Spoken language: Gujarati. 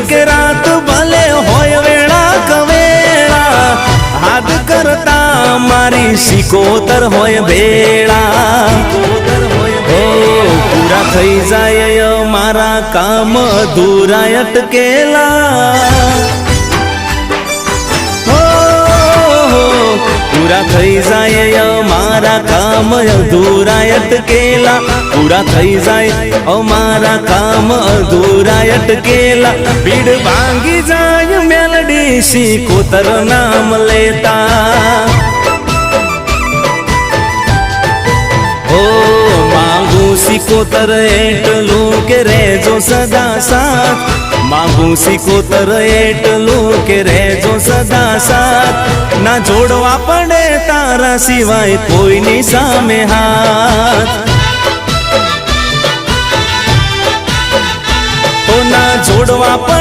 કે રાત ભલે હોય વેળા કવેળા, હાથ કરતા મારી સિકોતર હોય ભેળા। પૂરા થઈ જાય મારા કામ અધૂરા અટકેલા, पूरा થઈ જાય અમારા કામ અધૂરા અટકેલા, પૂરા થઈ જાય અમારા કામ અધૂરા અટકેલા। ભીડ ભાંગી જાય મેલડી સિકોતર નામ લેતા, ઓ માંગુ સિકોતર એટલું કે રેજો સદા સાથ, માંગુ સિકોતર એટલું કે રેજો સદા સાથ। ના જોડવા પડે તારા સિવાય કોઈની સામે હાથ, તો ના જોડવા પડે